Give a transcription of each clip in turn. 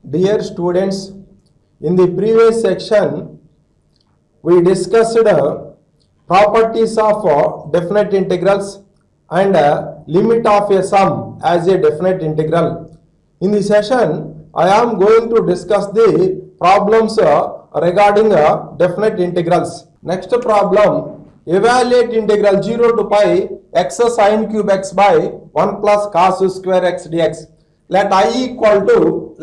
Dear students, in the previous section, we discussed properties of definite integrals and limit of a sum as a definite integral. In this session, I am going to discuss the problems regarding definite integrals. Next problem, evaluate integral 0 to pi x sine cube x by 1 plus cos square x dx. Let I equal to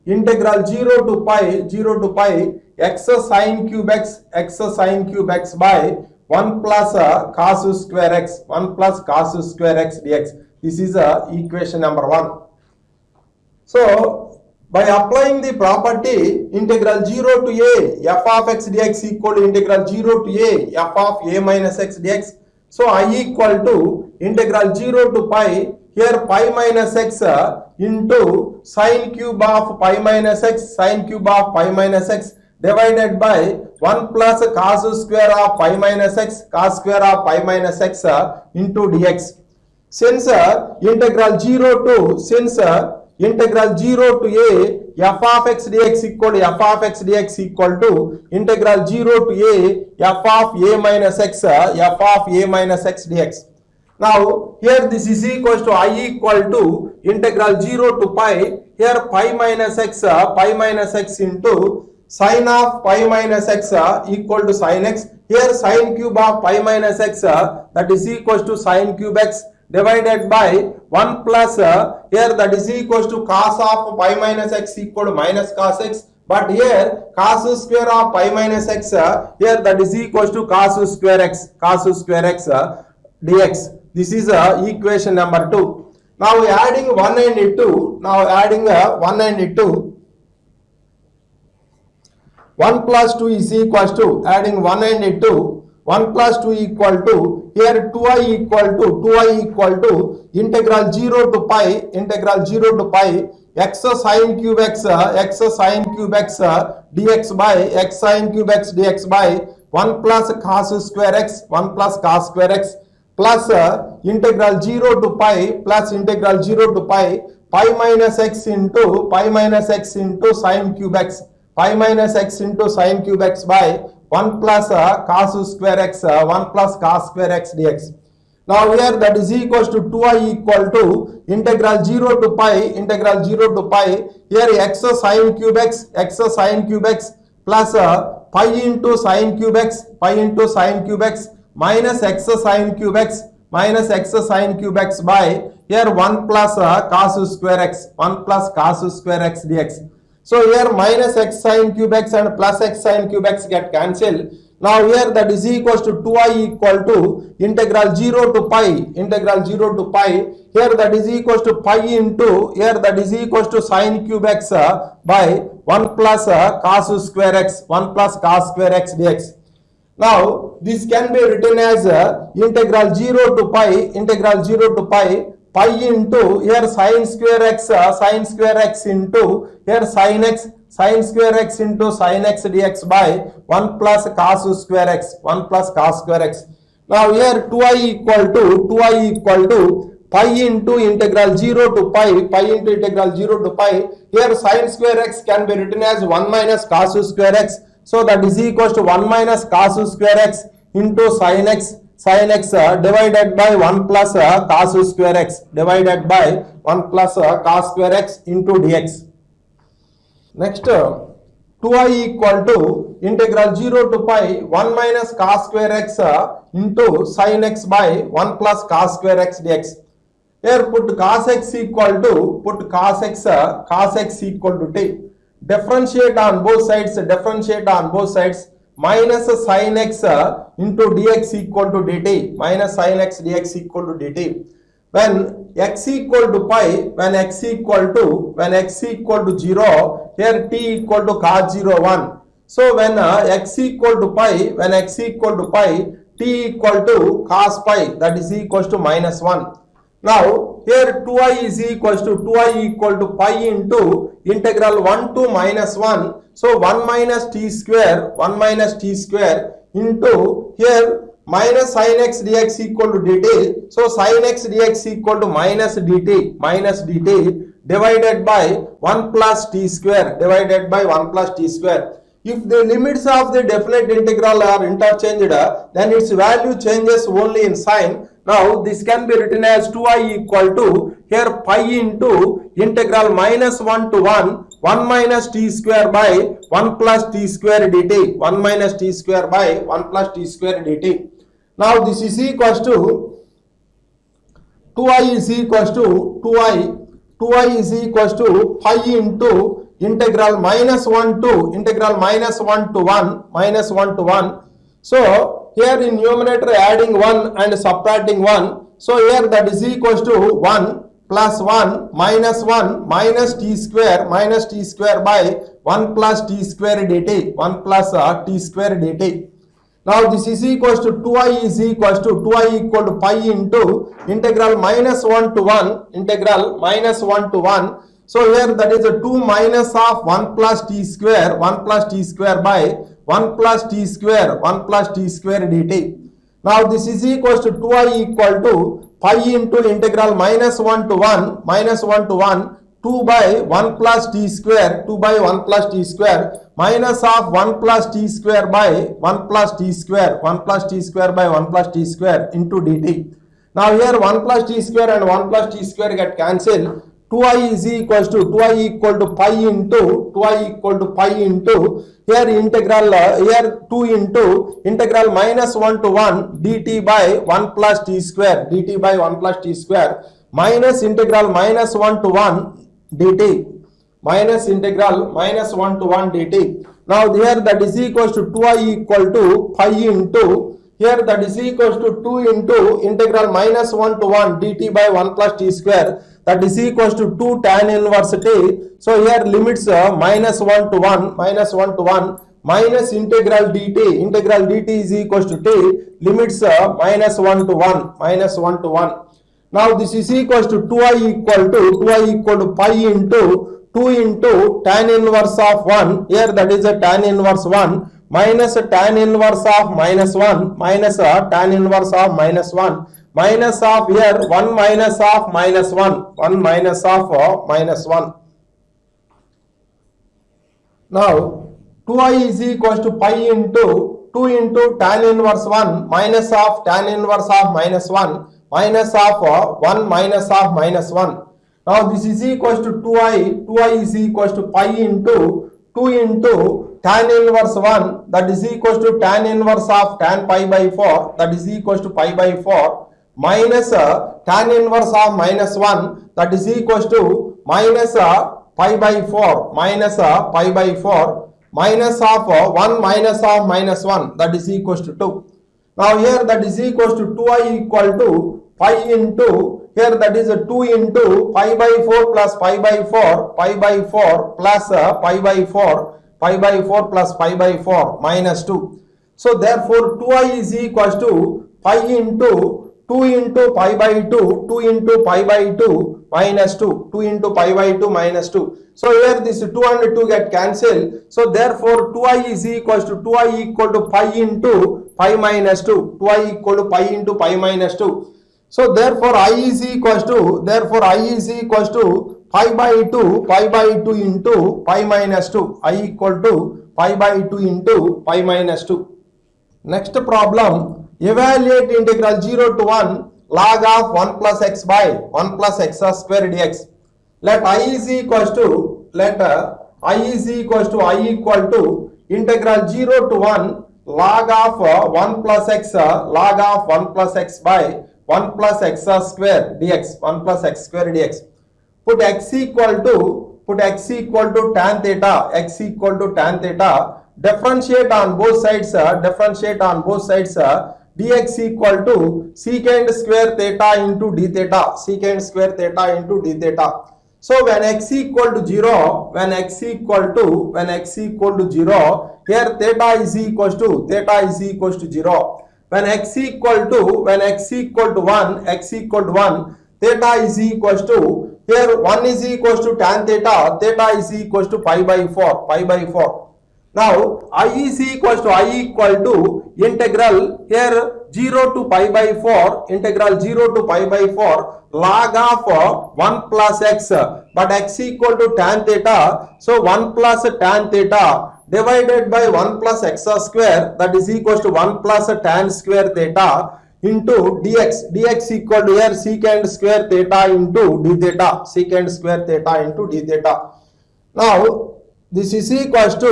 integral 0 to pi x sine cube x by 1 plus cos square x dx. This is equation number 1. So by applying the property integral 0 to a f of x dx equal to integral 0 to a f of a minus x dx. So I equal to integral 0 to pi, here pi minus x into sine cube of pi minus x divided by 1 plus cos square of pi minus x into dx. Since integral 0 to a f of x dx equal to integral 0 to a f of a minus x dx. Now here this is equals to I equal to integral 0 to pi, here pi minus x into sine of pi minus x equal to sine x, here sine cube of pi minus x that is equals to sine cube x divided by 1 plus here that is equals to cos of pi minus x equal to minus cos x, but here cos square of pi minus x here that is equals to cos square x dx. This is equation number 2. Now we are adding 1 and 2. 1 plus 2 is equals to adding 1 and 2. 1 plus 2 equal to here 2i equal to integral 0 to pi x sine cube x dx by x sine cube x dx by 1 plus cos square x plus integral 0 to pi pi minus x into sine cube x by 1 plus cos square x dx. Now here that is equals to 2i equal to integral 0 to pi here x sine cube x plus pi into sine cube x minus x sine cube x by here 1 plus cos square x dx. So here minus x sine cube x and plus x sine cube x get cancelled. Now here that is equals to 2i equal to integral 0 to pi here that is equals to pi into here that is equals to sine cube x by 1 plus cos square x dx. Now this can be written as integral 0 to pi pi into here sine square x into here sine square x into sine x dx by 1 plus cos square x Now here 2i equal to pi into integral 0 to pi here sine square x can be written as 1 minus cos square x, so that is equals to 1 minus cos square x into sine x divided by 1 plus cos square x into dx. Next 2i equal to integral 0 to pi 1 minus cos square x into sine x by 1 plus cos square x dx. Here put cos x equal to t. Differentiate on both sides minus sin x into dx equal to dt when x equal to pi when x equal to 0 here t equal to cos 0 1. So when x equal to pi t equal to cos pi that is equals to minus 1. Now here 2i is equals to pi into integral 1 to minus 1. So 1 minus t square into here minus sin x dx equal to dt. So sin x dx equal to minus dt divided by 1 plus t square divided by 1 plus t square. If the limits of the definite integral are interchanged, then its value changes only in sign. Now this can be written as 2i equal to here pi into integral minus 1 to 1 minus t square by 1 plus t square dt, 1 minus t square by 1 plus t square dt. Now this is equals to 2i is equals to 2i is equals to pi into integral minus 1 to 1. So here in numerator adding 1 and subtracting 1. So here that is equals to 1 plus 1 minus t square by 1 plus t square dt, 1 plus t square dt. Now this is equals to 2i is equals to 2i equal to pi into integral minus 1 to 1. So here that is a 2 minus of 1 plus t square by 1 plus t square dt. Now this is equals to 2i equal to pi into integral minus 1 to 1 2 by 1 plus t square minus of 1 plus t square by 1 plus t square into dt. Now here 1 plus t square and 1 plus t square get cancelled. 2i is equals to pi into here integral here 2 into integral minus 1 to 1 dt by 1 plus t square minus integral minus 1 to 1 dt minus integral minus 1 to 1 dt. Now here that is equals to 2i equal to pi into here that is equals to 2 into integral minus 1 to 1 dt by 1 plus t square, that is equals to 2 tan inverse t. So here limits minus 1 to 1 minus integral dt is equals to t, limits minus 1 to 1. Now this is equals to 2i equal to pi into 2 into tan inverse of 1, here that is a tan inverse 1 minus tan inverse of minus 1 minus tan inverse of minus 1 minus of here 1 minus of minus 1 minus of minus 1. Now 2i is equals to pi into 2 into tan inverse 1 minus of tan inverse of minus 1 minus of 1 minus of minus 1. Now this is equals to 2i is equals to pi into 2 into tan inverse 1, that is equals to tan inverse of tan pi by 4, that is equals to pi by 4 minus tan inverse of minus 1, that is equals to minus pi by 4 minus of 1 minus of minus 1, that is equals to 2. Now here that is equals to 2i equal to pi into here that is a 2 into pi by 4 plus pi by 4 plus pi by 4 plus pi by 4 minus 2. So therefore 2i is equals to pi into 2 into pi by 2 into pi by 2 minus 2 into pi by 2 minus 2. So here this 2 and 2 get cancelled. So therefore 2i is equals to pi into pi minus 2, 2i equal to pi into pi minus 2. So therefore I is equals to pi by 2 into pi minus 2, I equal to pi by 2 into pi minus 2. Next problem, evaluate integral 0 to 1 log of 1 plus x by 1 plus x square dx. Let I is equals to integral 0 to 1 log of 1 plus x by 1 plus x square dx, 1 plus x square dx. Put x equal to tan theta, differentiate on both sides, dx equal to secant square theta into d theta, So when x equal to 0, here theta is equals to 0. When x equal to 1, theta is equals to here 1 is equals to tan theta is equals to pi by 4. Now I is equal to integral here 0 to pi by 4, integral 0 to pi by 4 log of 1 plus x, but x equal to tan theta, so 1 plus tan theta divided by 1 plus x square, that is equals to 1 plus tan square theta into dx. Dx equal to here secant square theta into d theta, secant square theta into d theta. Now this is equals to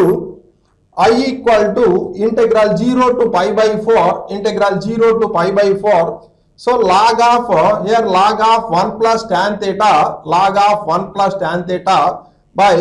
I equal to integral 0 to pi by 4, integral 0 to pi by 4. So log of here log of 1 plus tan theta, log of 1 plus tan theta by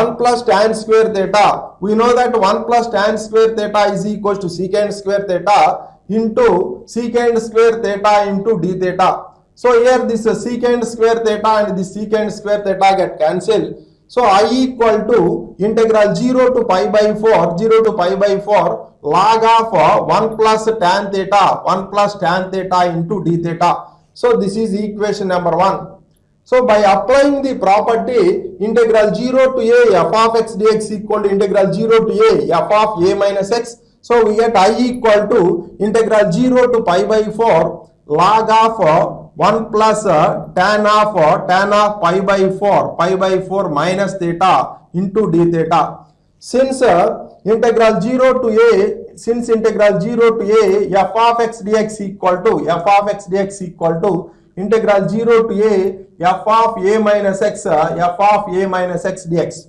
1 plus tan square theta. We know that 1 plus tan square theta is equals to secant square theta into secant square theta into d theta. So here this secant square theta and this secant square theta get cancelled. So I equal to integral 0 to pi by 4, 0 to pi by 4 log of 1 plus tan theta, 1 plus tan theta into d theta. So this is equation number 1. So by applying the property integral 0 to a f of x dx equal to integral 0 to a f of a minus x. So we get I equal to integral 0 to pi by 4 log of 1 plus tan of pi by 4 minus theta into d theta. Since integral 0 to a, since integral 0 to a f of x dx equal to f of x dx equal to integral 0 to a f of a minus x dx.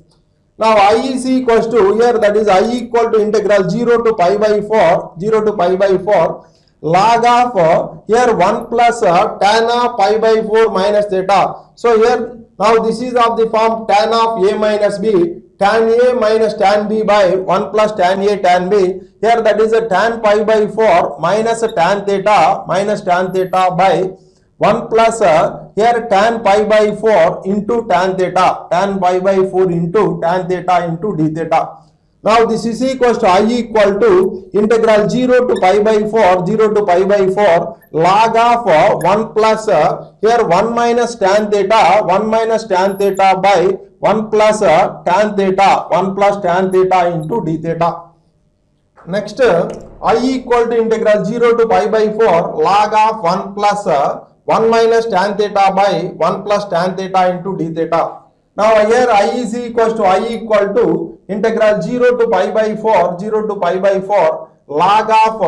Now I is equals to here, that is I equal to integral 0 to pi by 4, 0 to pi by 4 log of here 1 plus tan of pi by 4 minus theta. So here now this is of the form tan of a minus b, tan a minus tan b by 1 plus tan a tan b. Here that is a tan pi by 4 minus tan theta by 1 plus here tan pi by 4 into tan theta, tan pi by 4 into tan theta into d theta. Now this is equals to I equal to integral 0 to pi by 4, 0 to pi by 4 log of 1 plus here 1 minus tan theta, 1 minus tan theta by 1 plus tan theta, 1 plus tan theta into d theta. Next I equal to integral 0 to pi by 4 log of 1 plus 1 minus tan theta by 1 plus tan theta into d theta. Now here I is equals to I equal to integral 0 to pi by 4, 0 to pi by 4 log of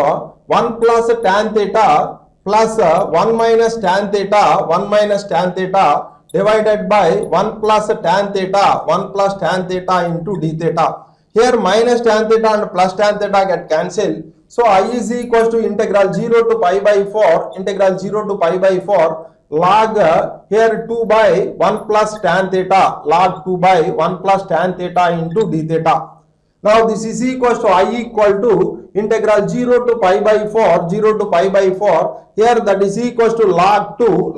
1 plus tan theta plus 1 minus tan theta divided by 1 plus tan theta into d theta. Here minus tan theta and plus tan theta get cancelled. So I is equals to integral 0 to pi by 4, integral 0 to pi by 4 log here 2 by 1 plus tan theta, log 2 by 1 plus tan theta into d theta. Now this is equals to I equal to integral 0 to pi by 4, 0 to pi by 4 here, that is equals to log 2.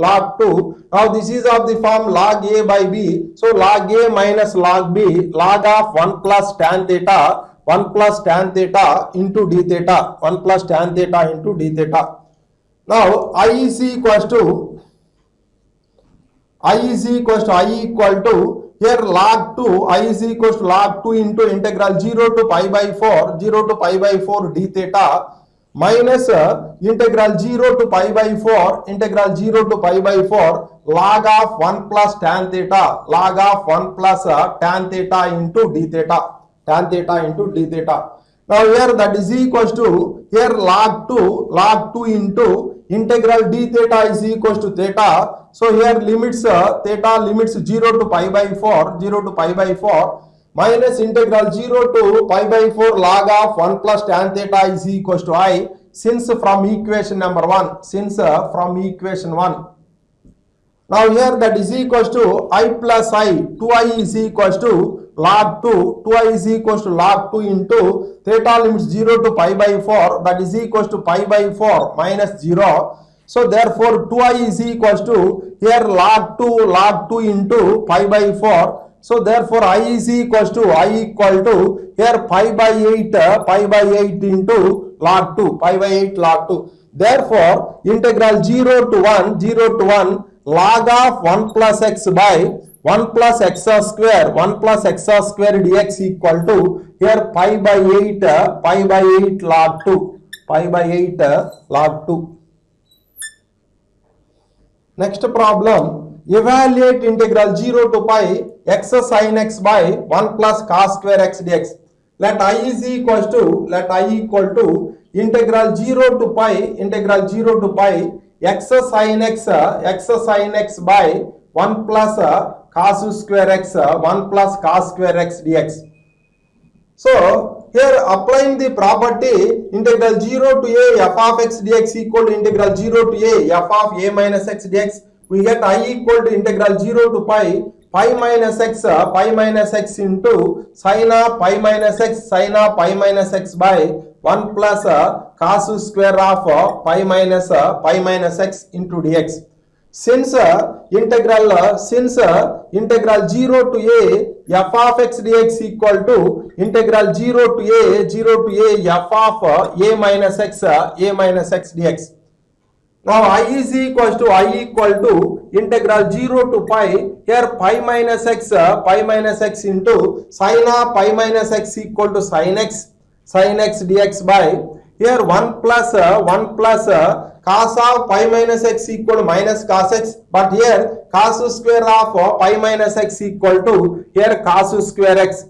Now this is of the form log a by b. So log a minus log b, log of 1 plus tan theta, 1 plus tan theta into d theta, 1 plus tan theta into d theta. Now I is equals to I equal to here log 2, I is equals to log 2 into integral 0 to pi by 4, 0 to pi by 4 d theta minus integral 0 to pi by 4, integral 0 to pi by 4 log of 1 plus tan theta, log of 1 plus tan theta into d theta, tan theta into d theta. Now here that is equals to here log 2 into integral d theta is equals to theta. So here limits theta limits 0 to pi by 4, 0 to pi by 4 minus integral 0 to pi by 4 log of 1 plus tan theta is equals to I, since from equation number 1, from equation 1. Now here that is equals to I plus I, 2I is equals to log 2, 2I is equals to log 2 into theta limits 0 to pi by 4, that is equals to pi by 4 minus 0. So therefore 2I is equals to here log 2 into pi by 4. So therefore I is equals to I equal to here pi by 8 into log 2, pi by 8 log 2. Therefore integral 0 to 1 log of 1 plus x by 1 plus x square dx equal to here pi by 8 log 2. pi by 8 log 2. Next problem, evaluate integral 0 to pi x sin x by 1 plus cos square x dx. Let I equal to integral 0 to pi x sin x by 1 plus cos square x dx. So here applying the property integral 0 to a f of x dx equal to integral 0 to a f of a minus x dx, we get I equal to integral 0 to pi minus x into sin of pi minus x by 1 plus cos square of pi minus x into dx. Since integral 0 to a f of x dx equal to integral 0 to a f of a minus x dx. Now I equal to integral 0 to pi, here pi minus x into sin of pi minus x equal to sin x dx by here 1 plus cos of pi minus x equal to minus cos x, but here cos square of pi minus x equal to here cos square x.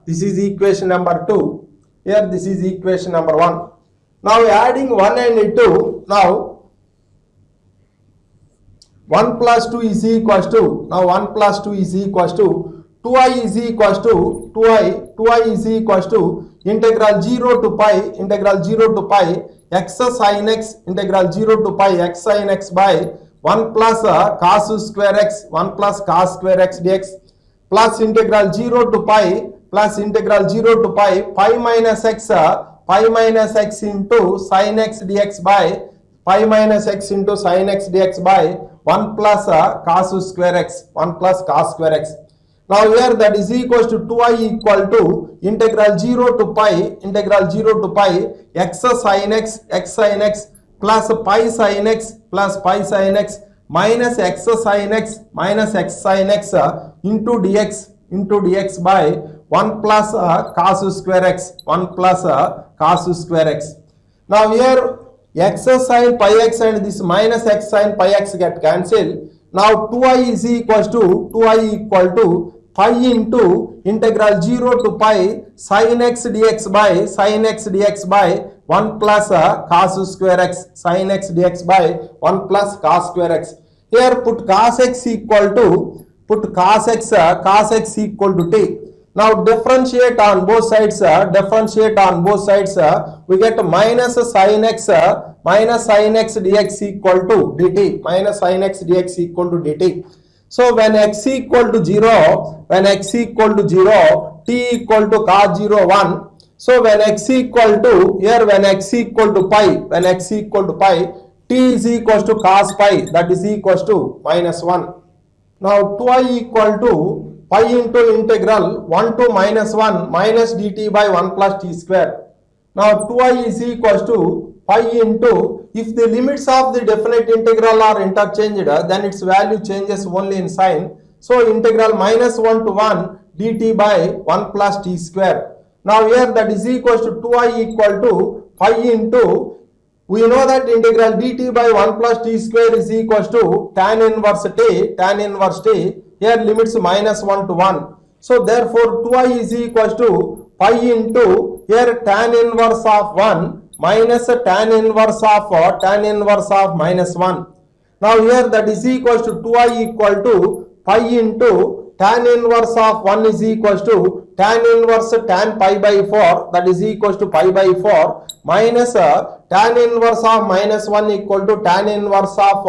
This is equation number 2. Here this is equation number 1. Now adding 1 and 2, now 1 plus 2 is equals to, now 1 plus 2 is equals to 2i is equals to integral 0 to pi x sin x x sin x by 1 plus cos square x dx plus integral 0 to pi pi minus x into sin x dx by pi minus x into sin x dx by 1 plus cos square x Now here that is equals to 2i equal to integral 0 to pi x sin x plus pi sin x minus x sin x into dx by 1 plus cos square x. Now here x sin pi x and this minus x sin pi x get cancelled. Now 2i is equal to pi into integral 0 to pi sin x dx by 1 plus cos square x sin x dx by 1 plus cos square x. Here put cos x equal to t. Now differentiate on both sides. We get minus sin x dx equal to dt. So when x equal to 0, t equal to cos 0 1. So when x equal to pi, t is equals to cos pi, that is equals to minus 1. Now 2i equal to pi into integral 1 to minus 1 minus dt by 1 plus t square. Now 2i is equals to pi into, if the limits of the definite integral are interchanged, then its value changes only in sign. So integral minus 1 to 1 dt by 1 plus t square. Now here that is equals to 2i equal to pi into, we know that integral dt by 1 plus t square is equals to tan inverse t. Here limits minus 1 to 1. So therefore 2i is equals to pi into, here tan inverse of 1 minus tan inverse of minus 1. Now here that is equals to 2i equal to pi into tan inverse of 1 is equals to tan inverse tan pi by 4, that is equals to pi by 4 minus tan inverse of minus 1 equal to tan inverse of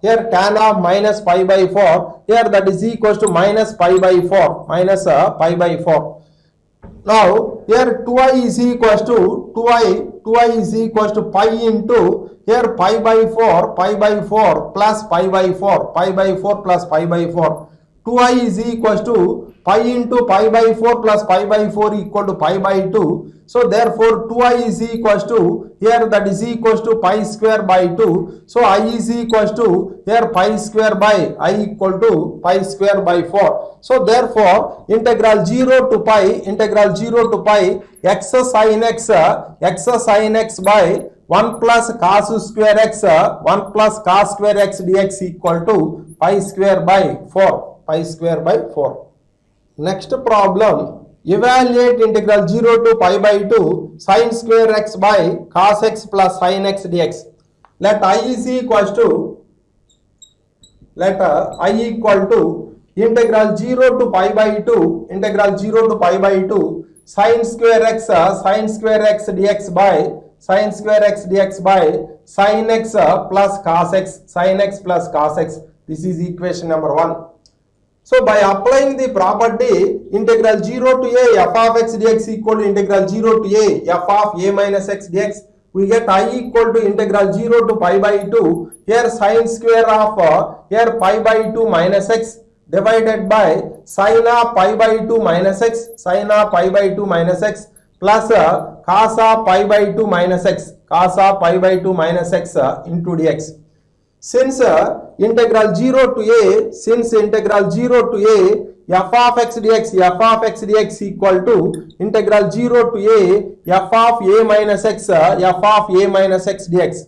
here tan of minus pi by 4, here that is equals to minus pi by 4, Now here 2i is equals to 2i is equals to pi into, here pi by 4 plus pi by 4 plus pi by 4. 2i is equals to pi into pi by 4 plus pi by 4 equal to pi by 2. So therefore 2i is equals to here that is equals to pi square by 2. So I is equals to here pi square by I equal to pi square by 4. So therefore integral 0 to pi x sin x by 1 plus cos square x 1 plus cos square x dx equal to pi square by 4. Pi square by 4. Next problem, evaluate integral 0 to pi by 2 sin square x by cos x plus sin x dx. Let I is equals to integral 0 to pi by 2 sin square x dx by sin square x dx by sin x plus cos x. This is equation number 1. So by applying the property integral 0 to a f of x dx equal to integral 0 to a f of a minus x dx, we get I equal to integral 0 to pi by 2 here sin square of here pi by 2 minus x divided by sin of pi by 2 minus x plus cos of pi by 2 minus x into dx. Since integral 0 to a f of x dx equal to integral 0 to a f of a minus x dx.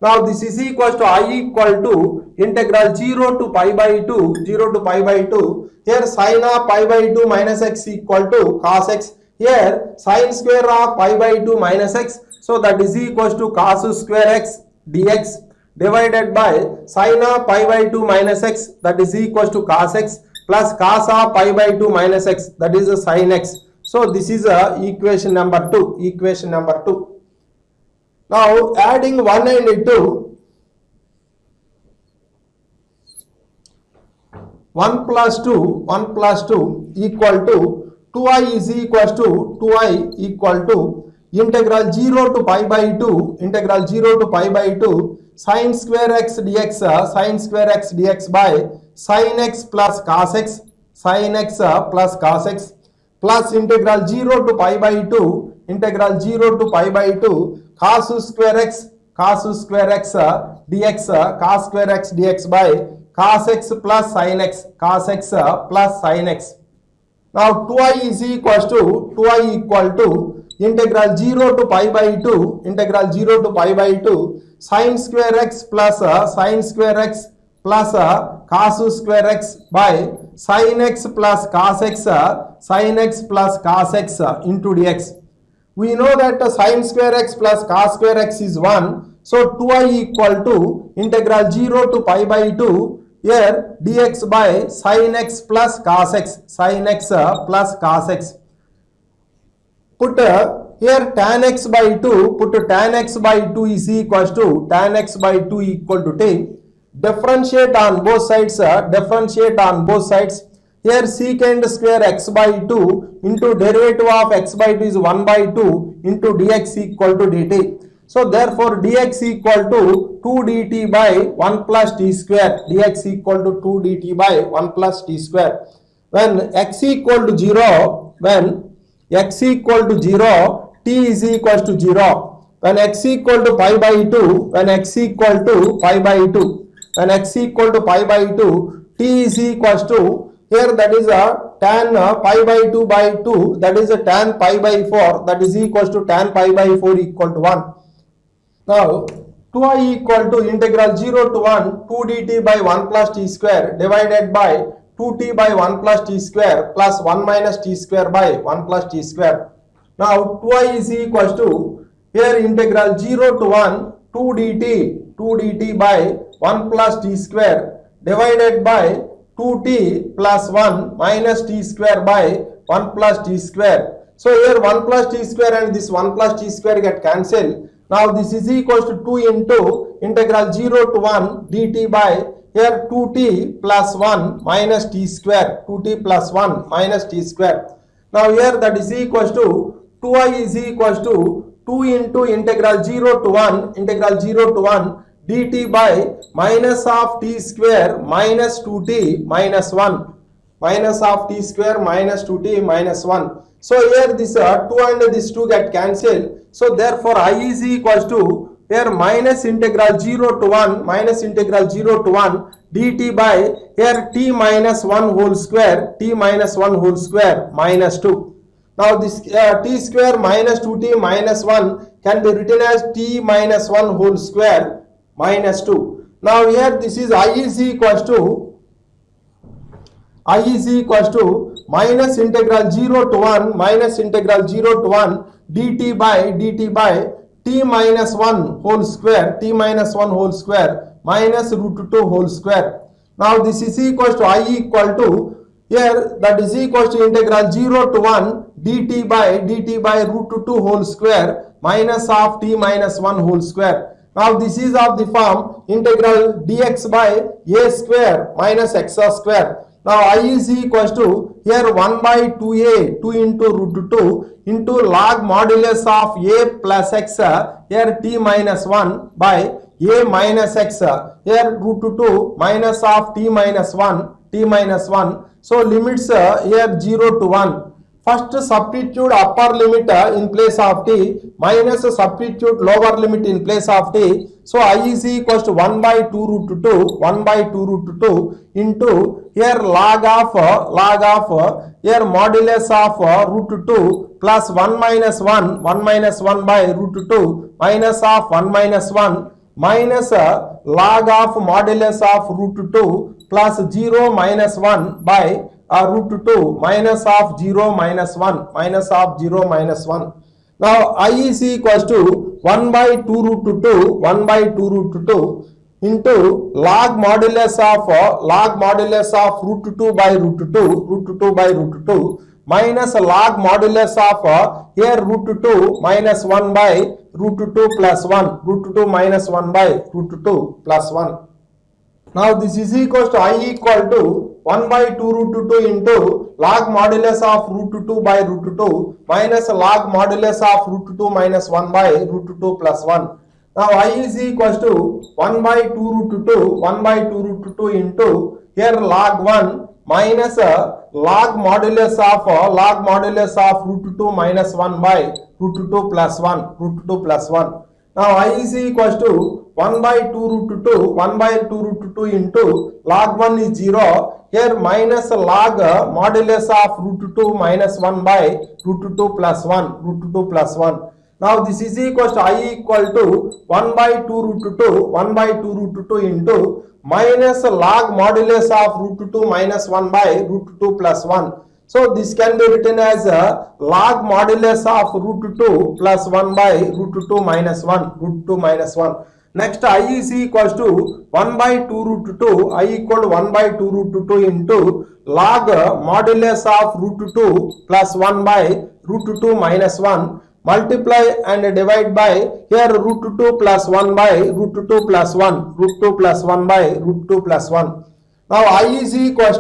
Now this is equal to I equal to integral 0 to pi by 2 here sin of pi by 2 minus x equal to cos x, here sin square of pi by 2 minus x, so that is equal to cos square x dx divided by sin of pi by 2 minus x, that is equal to cos x, plus cos of pi by 2 minus x, that is sin x. So this is equation number 2. Now adding 1 and 2, 1 plus 2 equal to 2i is equal to integral 0 to pi by 2 sin square x dx by sin x plus cos x plus integral 0 to pi by 2 cos square x dx by cos x plus sin x Now 2i is equal to integral 0 to pi by 2 sin square x plus cos square x by sin x plus cos x into dx. We know that sin square x plus cos square x is 1. So 2i equal to integral 0 to pi by 2 here dx by sin x plus cos x Put here tan x by 2, tan x by 2 is equal to tan x by 2 equal to 10. Differentiate on both sides. Here secant square x by 2 into derivative of x by 2 is 1 by 2 into dx equal to dt. So therefore dx equal to 2 dt by 1 plus t square. Dx equal to 2 dt by 1 plus t square. When x equal to 0, t is equal to 0. When x equal to pi by 2, t is equal to, here that is a tan pi by 2 by 2, that is a tan pi by 4, that is equal to tan pi by 4 equal to 1. Now 2i equal to integral 0 to 1 2 dt by 1 plus t square divided by 2t by 1 plus t square plus 1 minus t square by 1 plus t square. Now 2i is equal to here integral 0 to 1 2 dt by 1 plus t square divided by 2t plus 1 minus t square by 1 plus t square. So here 1 plus t square and this 1 plus t square get cancelled. Now this is equal to 2 into integral 0 to 1 dt by here 2t plus 1 minus t square. Now here that is equal to 2i is equal to 2 into integral 0 to 1 dt by minus of t square minus 2t minus 1 minus of t square minus 2t minus 1. So here this 2 and this 2 get cancelled. So therefore I is equals to here minus integral 0 to 1 minus integral 0 to 1 dt by here t minus 1 whole square minus 2. Now this t square minus 2t minus 1 can be written as t minus 1 whole square minus 2. Now here this is I is equals to minus integral 0 to 1 minus integral 0 to 1 dt by t minus 1 whole square minus root 2 whole square. Now this is equals to I equal to here that is equals to integral 0 to 1 dt by root 2 whole square minus of t minus 1 whole square. Now this is of the form integral dx by a square minus x square. Now I is equals to here 1 by 2a 2 into root 2 into log modulus of a plus x here t minus 1 by a minus x here root 2 minus of t minus 1. So limits here 0 to 1. First substitute upper limit in place of t minus substitute lower limit in place of t. So I is equals to 1 by 2 root 2 into here log of here modulus of root 2 plus 1 minus 1 by root 2 minus of 1 minus 1 minus log of modulus of root 2 plus 0 minus 1 by root 2 minus of 0 minus 1 Now I is equals to 1 by 2 root 2 into log modulus of root 2 by root 2 minus log modulus of here root 2 minus 1 by root 2 plus 1 minus 1 by root 2 plus 1. Now this is equals to I equal to 1 by 2 root 2 into log modulus of root 2 by root 2 minus log modulus of root 2 minus 1 by root 2 plus 1. Now I is equals to 1 by 2 root 2 into here log 1 minus log modulus of root 2 minus 1 by root 2 plus 1 Now I is equals to 1 by 2 root 2 into log 1 is 0 here minus log modulus of root 2 minus 1 by root 2 plus 1 Now this is equals to I equal to 1 by 2 root 2 into minus log modulus of root 2 minus 1 by root 2 plus 1. So this can be written as log modulus of root 2 plus 1 by root 2 minus 1 Next I is equals to 1 by 2 root 2 I equal to 1 by 2 root 2 into log modulus of root 2 plus 1 by root 2 minus 1 multiply and divide by here root 2 plus 1 by root 2 plus 1 by root 2 plus 1. Now I is equals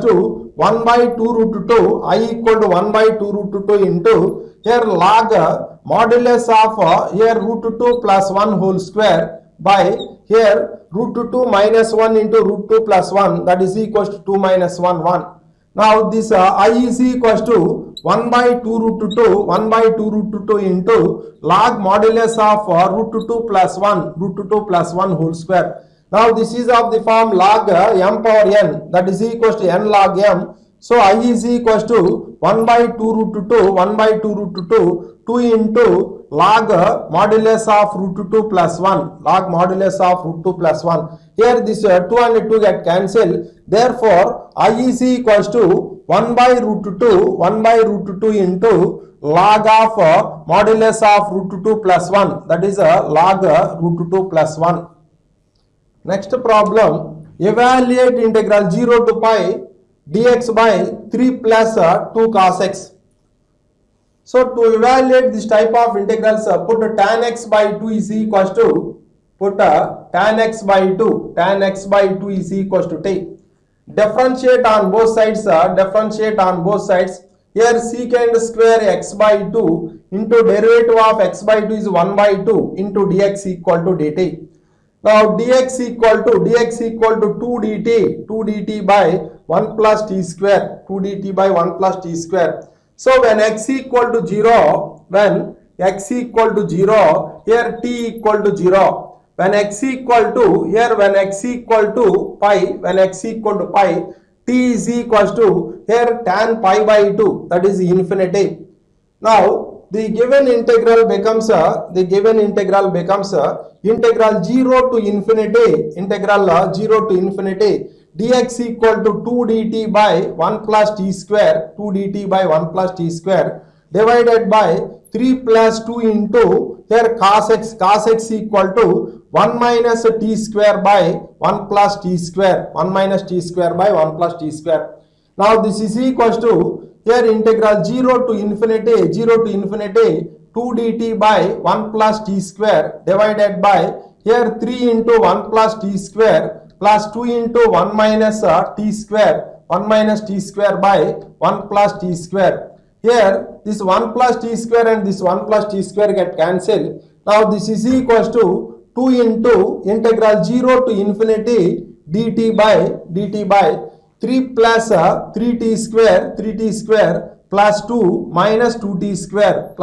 to 1 by 2 root 2 I equal to 1 by 2 root 2 into here log modulus of here root 2 plus 1 whole square by here root 2 minus 1 into root 2 plus 1 that is equals to 2 minus 1 1. Now this I is equals to 1 by 2 root 2 into log modulus of root 2 plus 1 whole square. Now this is of the form log m power n that is equals to n log m. So I is equals to 1 by 2 root 2 2 into log modulus of root 2 plus 1 Here this 2 and 2 get cancelled. Therefore I is equals to 1 by root 2 into log of modulus of root 2 plus 1 that is log root 2 plus 1. Next problem, evaluate integral 0 to pi dx by 3 plus 2 cos x. So to evaluate this type of integrals, put tan x by 2 is equals to tan x by 2 is equals to t. Differentiate on both sides. Here secant square x by 2 into derivative of x by 2 is 1 by 2 into dx equal to dt. Now dx equal to 2 dt by 1 plus t square, 2 dt by 1 plus t square. So when x equal to 0, here t equal to 0. When x equal to pi, t is equals to here tan pi by 2, that is infinity. Now the given integral becomes integral 0 to infinity, dx equal to 2 dt by 1 plus t square, divided by 3 plus 2 into here cos x equal to 1 minus t square by 1 plus t square, by 1 plus t square. Now this is equals to here integral 0 to infinity 2 dt by 1 plus t square divided by here 3 into 1 plus t square plus 2 into 1 minus t square, by 1 plus t square. Here this 1 plus t square and this 1 plus t square get cancelled. Now this is equals to 2 into integral 0 to infinity dt by 3 plus 3t square plus 2 minus 2t square,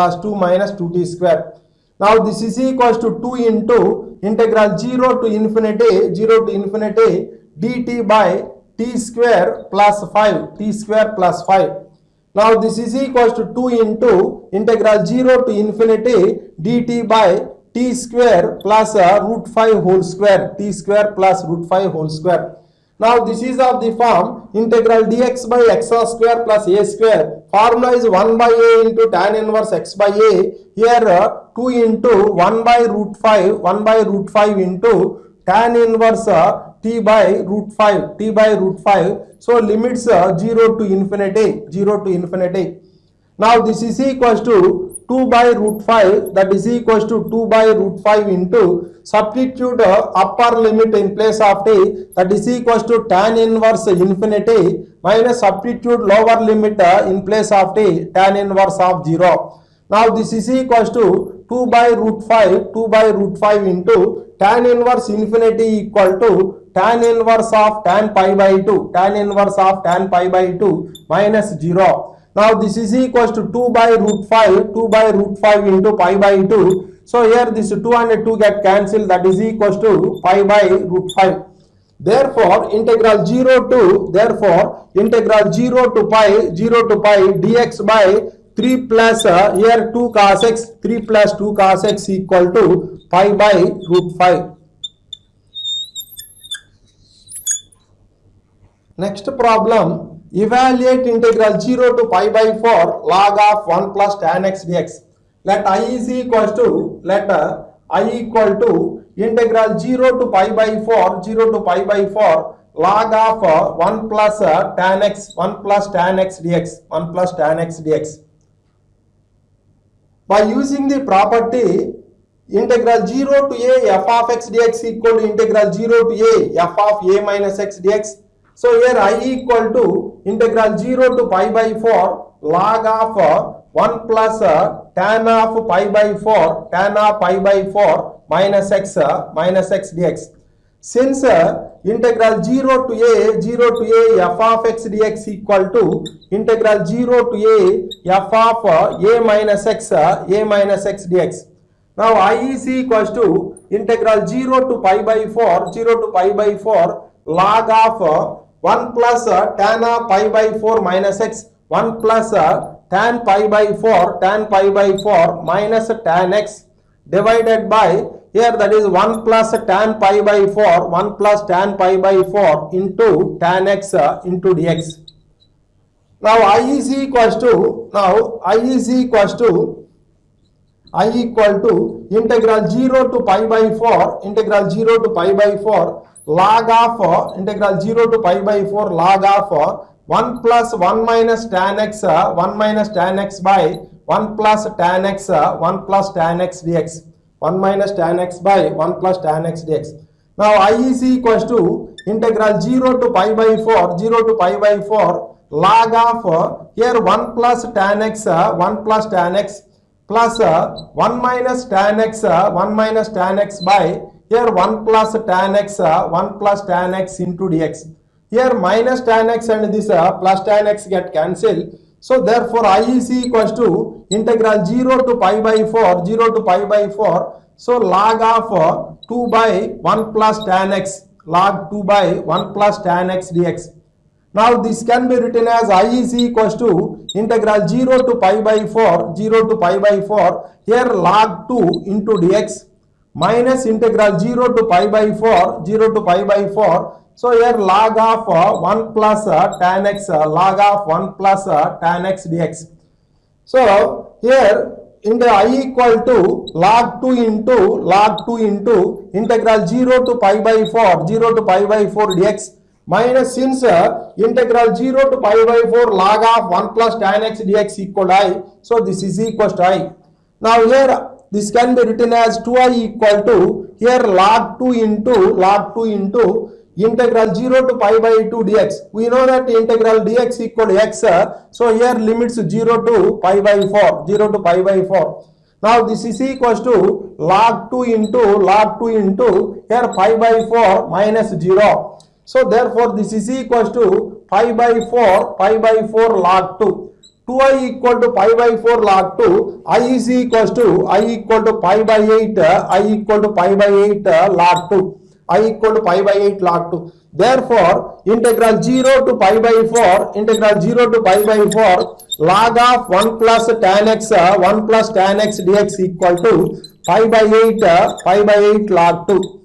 Now this is equals to 2 into integral 0 to infinity dt by t square plus 5, Now this is equals to 2 into integral 0 to infinity dt by t square plus root 5 whole square, Now this is of the form integral dx by x square plus a square. Formula is 1 by a into tan inverse x by a. Here 2 into 1 by root 5 into tan inverse t by root 5. So limits 0 to infinity. Now this is equals to 2 by root 5, that is equals to 2 by root 5 into substitute upper limit in place of t, that is equals to tan inverse infinity minus substitute lower limit in place of t, tan inverse of 0. Now this is equals to 2 by root 5 into tan inverse infinity equal to tan inverse of tan pi by 2, minus 0. Now this is equals to 2 by root 5 into pi by 2. So here this 2 and 2 get cancelled, that is equals to pi by root 5. Therefore integral 0 to pi dx by 3 plus here 2 cos x, 3 plus 2 cos x equal to pi by root 5. Next problem. Evaluate integral 0 to pi by 4 log of 1 plus tan x dx. Let I is equals to integral 0 to pi by 4 log of 1 plus tan x dx. By using the property integral 0 to a f of x dx equal to integral 0 to a f of a minus x dx. So here I equal to integral 0 to pi by 4 log of 1 plus tan of pi by 4 minus x dx. Since integral 0 to a f of x dx equal to integral 0 to a f of a minus x dx. Now I is equals to integral 0 to pi by 4 log of 1 plus tan of pi by 4 minus x, 1 plus tan pi by 4 minus tan x divided by here, that is 1 plus tan pi by 4 into tan x into dx. Now I is equals to integral 0 to pi by 4 log of integral 0 to pi by 4 log of 1 plus 1 minus tan x by 1 plus tan x dx. 1 minus tan x by 1 plus tan x dx. Now I is equals to integral 0 to pi by 4 log of here 1 plus tan x plus 1 minus tan x by Here 1 plus tan x, 1 plus tan x into dx. Here minus tan x and this plus tan x get cancelled. So therefore I is equals to integral 0 to pi by 4, 0 to pi by 4. So log of 2 by 1 plus tan x, log 2 by 1 plus tan x dx. Now this can be written as I is equals to integral 0 to pi by 4, 0 to pi by 4, here log 2 into dx minus integral 0 to pi by 4, 0 to pi by 4. So here log of 1 plus tan x, log of 1 plus tan x dx. So here in I equal to log 2 into integral 0 to pi by 4, 0 to pi by 4 dx minus since integral 0 to pi by 4 log of 1 plus tan x dx equal to I. So this is equals to I. Now here this can be written as 2I equal to here log 2 into integral 0 to pi by 2 dx. We know that integral dx equal to x. So here limits 0 to pi by 4, 0 to pi by 4. Now this is equals to log 2 into here pi by 4 minus 0. So therefore this is equals to pi by 4 log 2. 2I equal to pi by 4 log 2. I is equals to pi by 8, I equal to pi by 8 log 2. I equal to pi by 8 log 2. Therefore, integral 0 to pi by 4, integral 0 to pi by 4 log of 1 plus tan x, 1 plus tan x dx equal to pi by 8 log 2.